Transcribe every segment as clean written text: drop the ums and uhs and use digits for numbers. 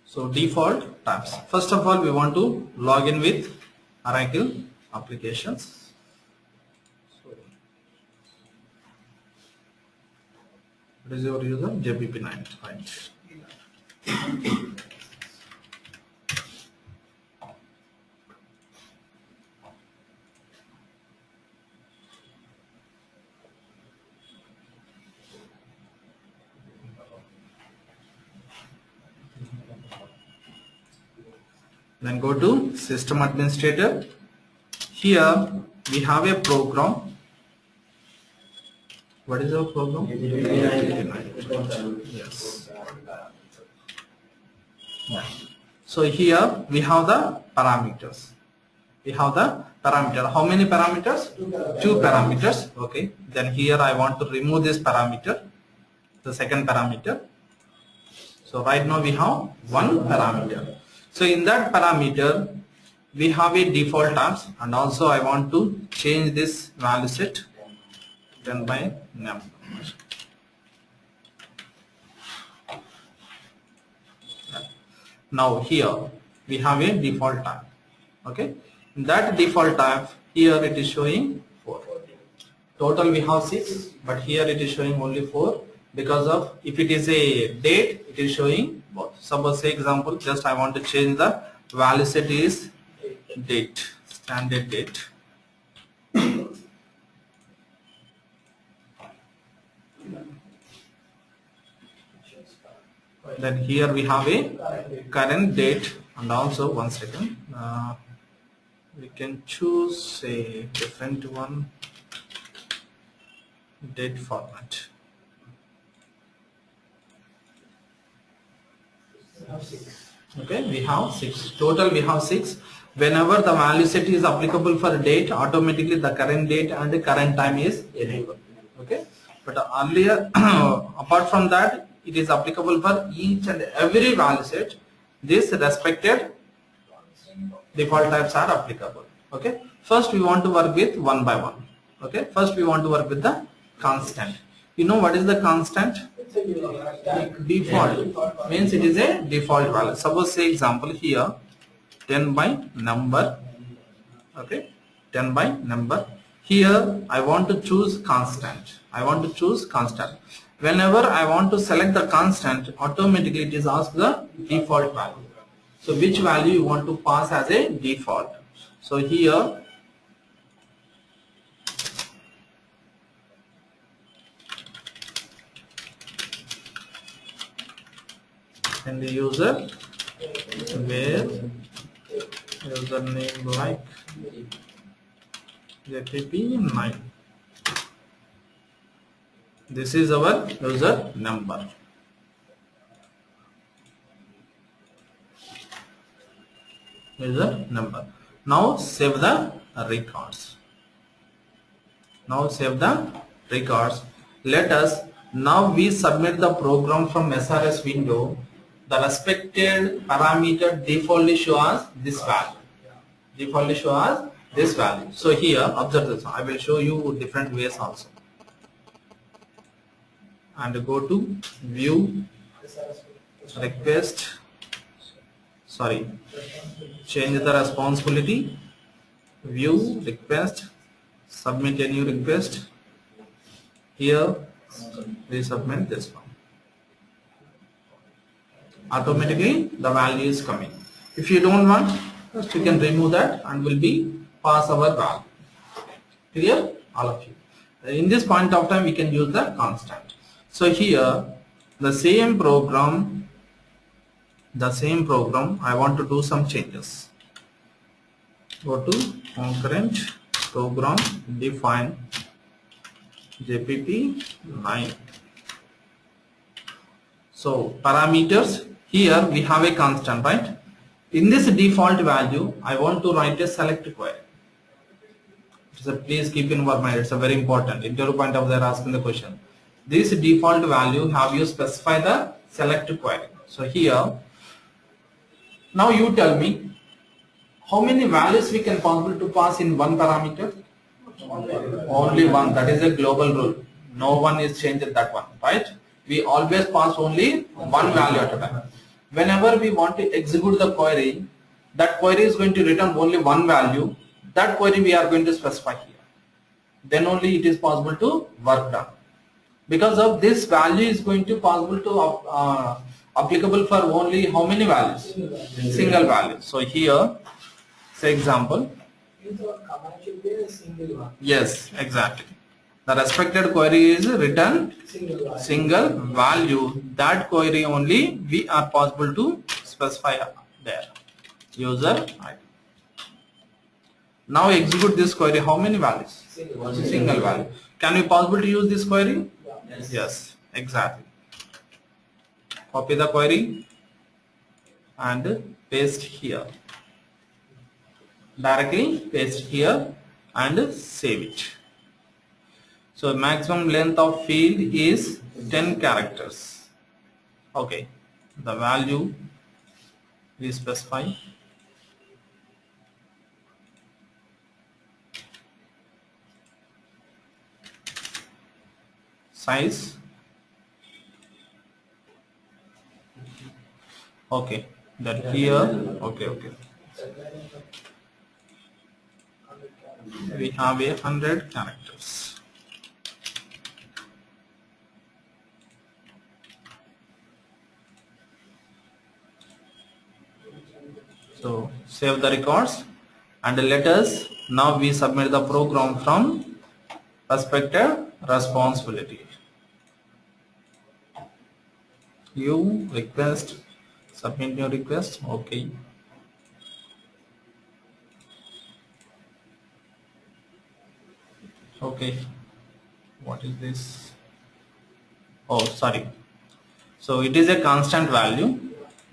So default tabs. First of all, we want to log in with Oracle applications. So, what is your user? JPP9, right? Then go to System Administrator. Here we have a program. What is our program? Yes. So here we have the parameters. We have the parameter. How many parameters? Two parameters. Okay. Then here I want to remove this parameter, the second parameter. So right now we have one parameter. So in that parameter we have a default tabs, and also I want to change this value set then by num. Now here we have a default tab. Okay, in that default tab here it is showing 4. Total we have 6, but here it is showing only 4 because of, if it is a date, it is showing both. Suppose say example, just I want to change the value set is date, standard date. Then here we have a current date, and also one second, we can choose a different one, date format. Okay, we have 6. Total we have 6. Whenever the value set is applicable for date, automatically the current date and the current time is enabled. Okay, but earlier apart from that, it is applicable for each and every value set. This respected default types are applicable. Okay, first we want to work with one by one. Okay, first we want to work with the constant. You know what is the constant? Default means it is a default value. Suppose say example here 10 by number. Okay, 10 by number. Here I want to choose constant. I want to choose constant. Whenever I want to select the constant, automatically it is asked the default value. So which value you want to pass as a default? So here and the user where username like JPP9. This is our user number. User number. Now save the records. Now save the records. Let us now we submit the program from SRS window. The respected parameter defaultly show us this value. Defaultly show us this value. So here observe this. I will show you different ways also. And go to view request. Sorry, change the responsibility. View request. Submit a new request. Here we submit this one. Automatically the value is coming. If you don't want, just you can remove that and will be pass our value. Clear? All of you. In this point of time we can use the constant. So here the same program I want to do some changes. Go to concurrent program define JPP9. So parameters, here we have a constant, right? In this default value I want to write a select query. So please keep in your mind, it's a very important interview point of view, asking the question. This default value have you specify the select query. So here now you tell me how many values we can possible to pass in one parameter. Only one. That is a global rule. No one is changed that one, right? We always pass only one value at a time. whenever we want to execute the query, that query is going to return only one value. That query we are going to specify here. Then only it is possible to work done. Because of this value is going to possible to applicable for only how many values? Single value. So here, say example. Yes, exactly. The respected query is return single value. That query only we are possible to specify there. User ID. Now execute this query. How many values? Single value. Can we possible to use this query? Yes, exactly. Copy the query and paste here. Directly paste here and save it. So maximum length of field is 10 characters. Okay, the value we specify. Size. Okay, that here. Okay. We have 100 characters. So save the records and let us now we submit the program from respected responsibility. You request, submit your request. Okay. Okay, what is this? Oh, sorry. So it is a constant value.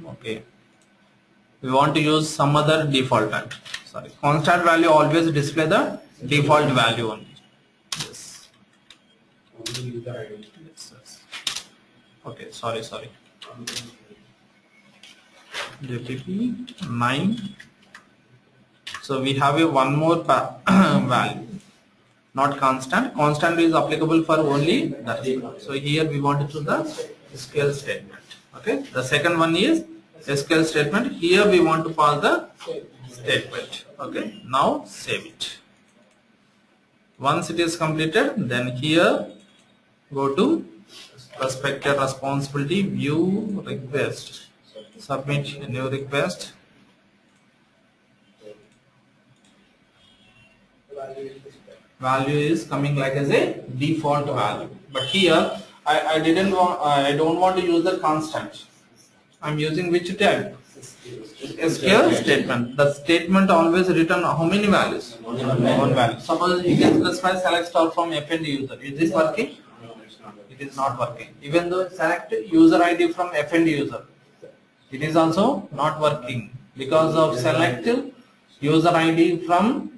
Okay, we want to use some other default type. Sorry, constant value always display the default value only. Yes. Okay, sorry. JPP 9. So we have a one more value. Not constant. Constant is applicable for only that. So here we want to choose the SQL statement. Okay. The second one is SQL statement. Here we want to pass the statement. Okay. Now save it. Once it is completed, then here go to respected responsibility, view request, submit a new request. Value is coming like as a default value, but here I don't want to use the constant. I'm using which type? SQL statement. The statement always return how many values? One value. Suppose you can specify select star from FND user. Is this working? It is not working. Even though select user ID from FND user, it is also not working because of select user ID from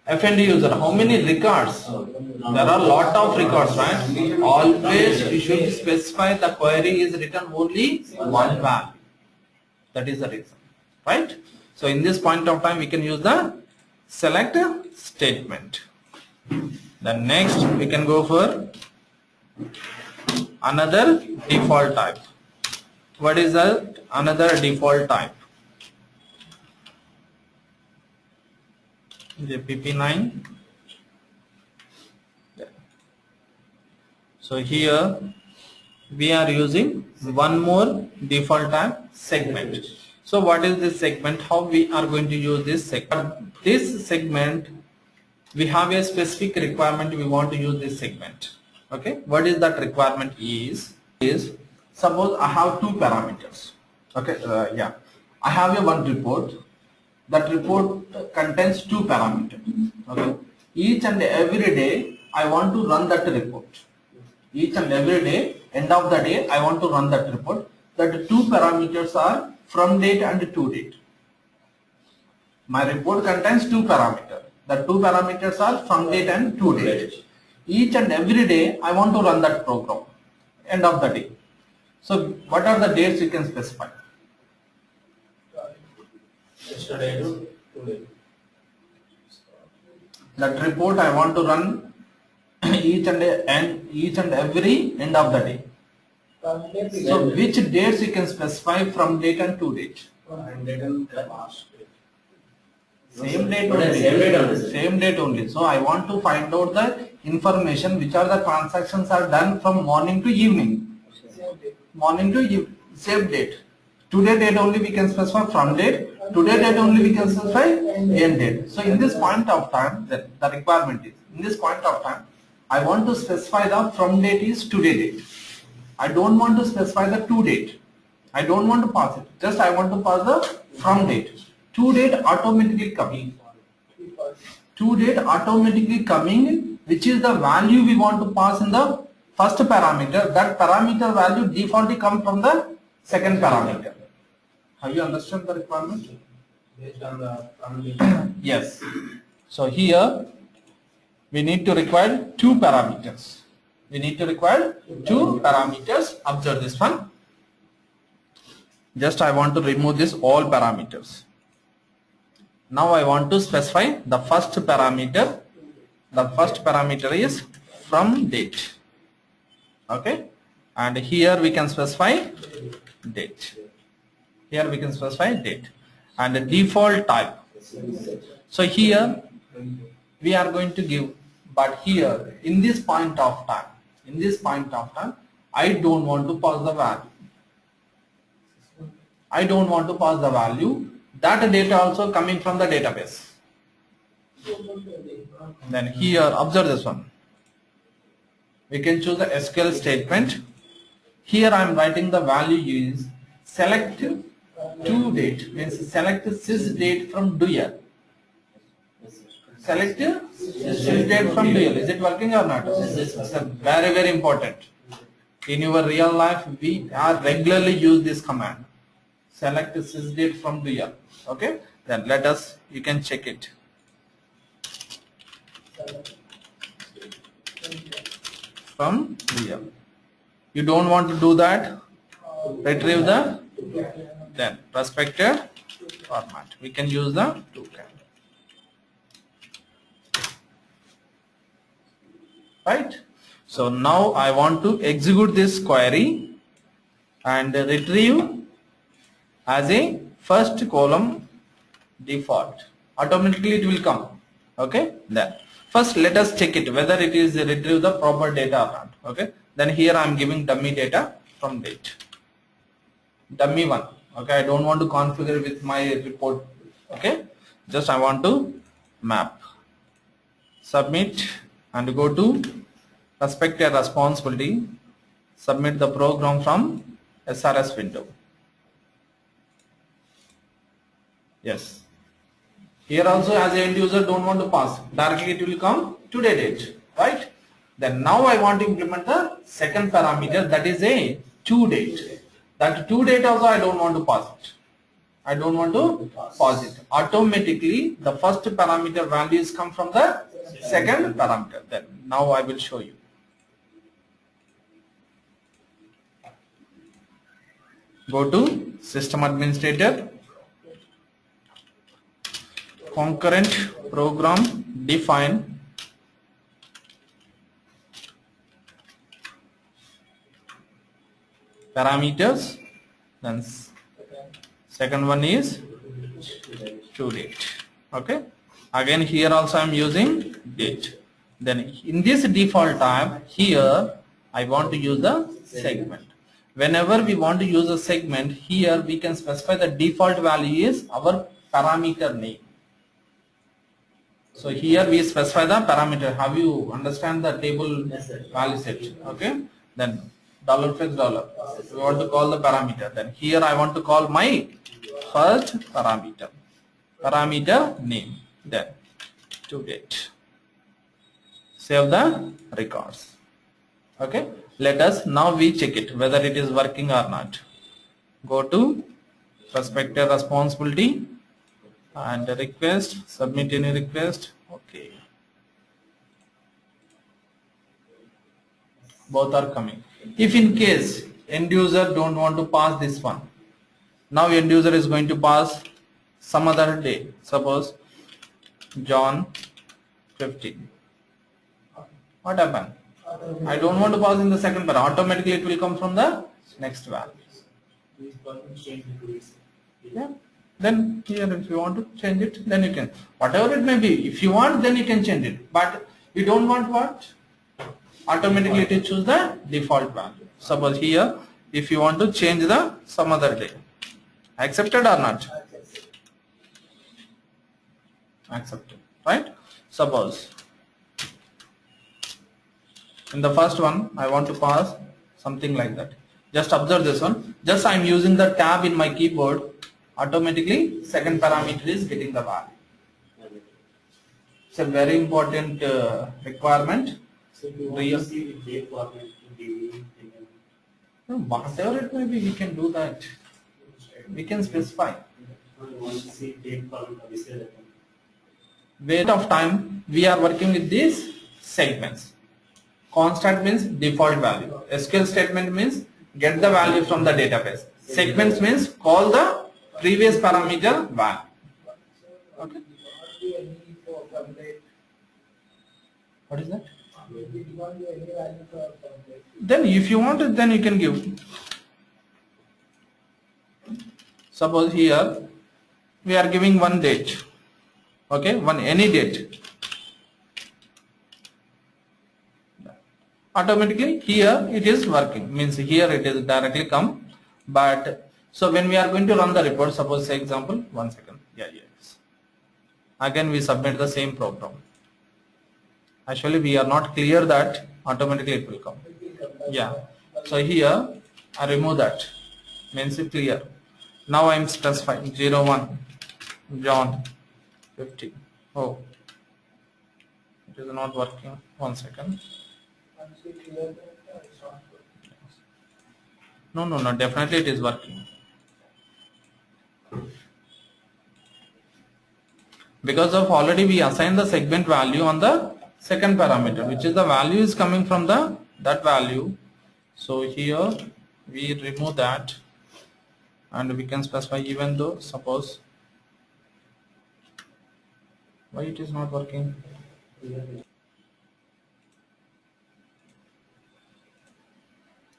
FND user. How many records? There are lot of records, right? Always you should specify the query is written only one value. That is the reason, right? So in this point of time we can use the select statement. Then next we can go for another default type. What is the another default type? JPP9. So here we are using one more default type, segment. So what is this segment? How we are going to use this segment? This segment, we have a specific requirement. We want to use this segment. Okay, what is that requirement is suppose I have two parameters. Okay, I have a one report. That report contains two parameters. Okay, each and every day I want to run that report. Each and every day, end of the day, I want to run that report. That two parameters are from date and to date. My report contains two parameters. The two parameters are from date and to date. Each and every day, I want to run that program. End of the day. So, what are the dates you can specify? Yesterday to today. That report I want to run each and every end of the day. So which dates you can specify from date and to date? Same date only. Same date only. So I want to find out the information which are the transactions are done from morning to evening. Morning to evening. Same date. Today date only we can specify from date. Today date only we can specify end date. So in this point of time, the requirement is, in this point of time, I want to specify the from date is today date. I don't want to specify the to date. I don't want to pass it. Just I want to pass the from date. To date automatically coming. To date automatically coming, which is the value we want to pass in the first parameter. That parameter value defaultly comes from the second parameter. Have you understood the requirement? Based on the parameter. Yes. So here we need to require two parameters. We need to require two parameters. Observe this one. Just I want to remove this all parameters. Now I want to specify the first parameter. The first parameter is from date. Okay. And here we can specify date. Here we can specify date. And the default type. So here we are going to give, but here in this point of time, I don't want to pass the value. I don't want to pass the value. That data also coming from the database. Then here observe this one. We can choose the SQL statement. Here I am writing the value is select to date, means select sys date from dual. Select sys date from dual. Is it working or not? It's very, very important. In your real life, we are regularly use this command. Select sys date from dual. Okay. Then let us. You can check it. From dual. You don't want to do that. Retrieve the then prospector format. We can use the toucan. Right. So now I want to execute this query and retrieve as a first column default. Automatically it will come. Okay. Then first let us check it whether it is retrieve the proper data or not. Okay. Then here I am giving dummy data from date. Dummy one. Okay. I don't want to configure with my report. Okay. Just I want to map. Submit and go to prospector responsibility. Submit the program from SRS window. Yes. Here also as an end user don't want to pass. Directly it will come today date. Right. Then now I want to implement the second parameter, that is a to date. That to date also I don't want to pass it. I don't want to pass it. Automatically the first parameter values come from the second parameter. Then now I will show you. Go to system administrator, concurrent program, define parameters, then second one is to date. Okay. Again here also I am using date. Then in this default type here I want to use the segment. Whenever we want to use a segment, here we can specify the default value is our parameter name. So here we specify the parameter. Have you understand the table value set? Okay. Then $fetch $. We want to call the parameter. Then here I want to call my first parameter. Parameter name. Then to date. Save the records. Okay. Let us now we check it whether it is working or not. Go to prospector responsibility and request, submit any request. Okay. Both are coming. If in case end user don't want to pass this one, now end user is going to pass some other day. Suppose John 15. What happened? I don't want to pass in the second parameter. Automatically it will come from the next value. This button change to this. Yeah. Then here if you want to change it, then you can. Whatever it may be, if you want, then you can change it. But you don't want what? Automatically it will choose the default value. Suppose here, if you want to change the some other day. Accepted or not? Accepted. Right? Suppose in the first one, I want to pass something like that. Just observe this one. Just I am using the tab in my keyboard. Automatically, second parameter is getting the value. It's a very important requirement. So if you want to see the date format in the Whatever it may be, we can do that. We can specify. you want to see date format of this element. Weight of time, we are working with these segments. Constant means default value. SQL statement means get the value from the database. Segments means call the previous parameter value. Okay. What is that? Then if you want it, then you can give. Suppose here we are giving one date. Okay, any date. Automatically here it is working, means here it is directly come. But so when we are going to run the report, suppose say example, 1 second. Yes. Again we submit the same program. Actually we are not clear that automatically it will come. Yeah. So here I remove that, means it clear. Now I am specifying 01 John 50. Oh, it is not working. 1 second. No, definitely it is working. Because of already we assigned the segment value on the second parameter, which is the value is coming from that value. So here we remove that and we can specify, even though suppose, why it is not working?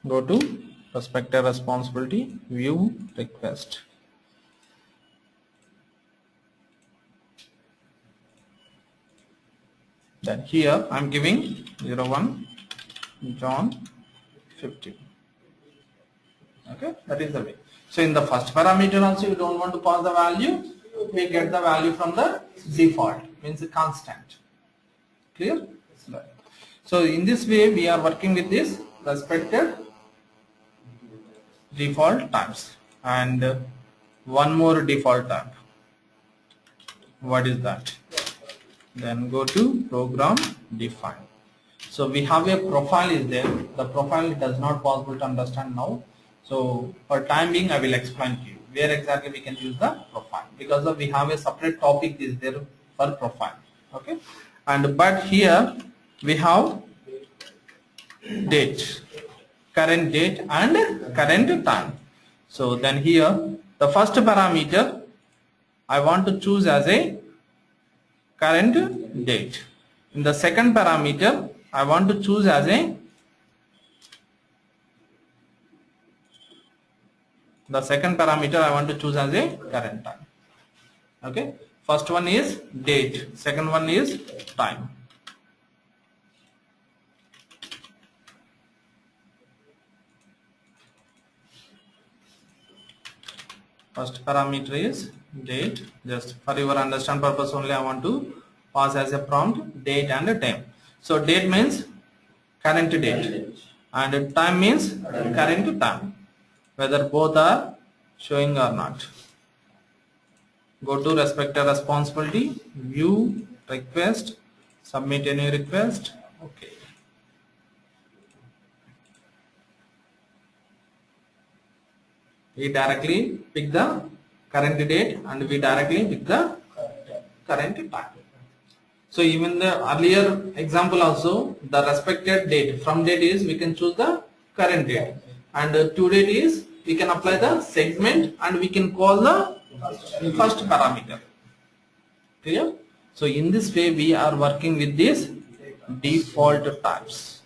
Go to prospector responsibility, view request. Then here I am giving 01 John 50. Okay, that is the way. So in the first parameter also you don't want to pass the value, we get the value from the default, means a constant. Clear? So in this way we are working with this respected default types. And one more default type. What is that? Then go to program define. So we have a profile is there. The profile does not possible to understand now. So for time being I will explain to you where exactly we can use the profile, because we have a separate topic is there for profile. Okay. And but here we have date, current date and current time. So then here the first parameter I want to choose as a current date. In the second parameter I want to choose as a current time. Okay. First one is date, second one is time. First parameter is date. Just for your understand purpose only I want to pass as a prompt date and time. So date means current date and time means current time, whether both are showing or not. Go to respector responsibility, view request, submit any request. Okay. We directly pick the current date and we directly pick the current time. So even the earlier example also, the respected date, from date is we can choose the current date, and to date is we can apply the segment and we can call the first parameter. Clear? So in this way we are working with these default types.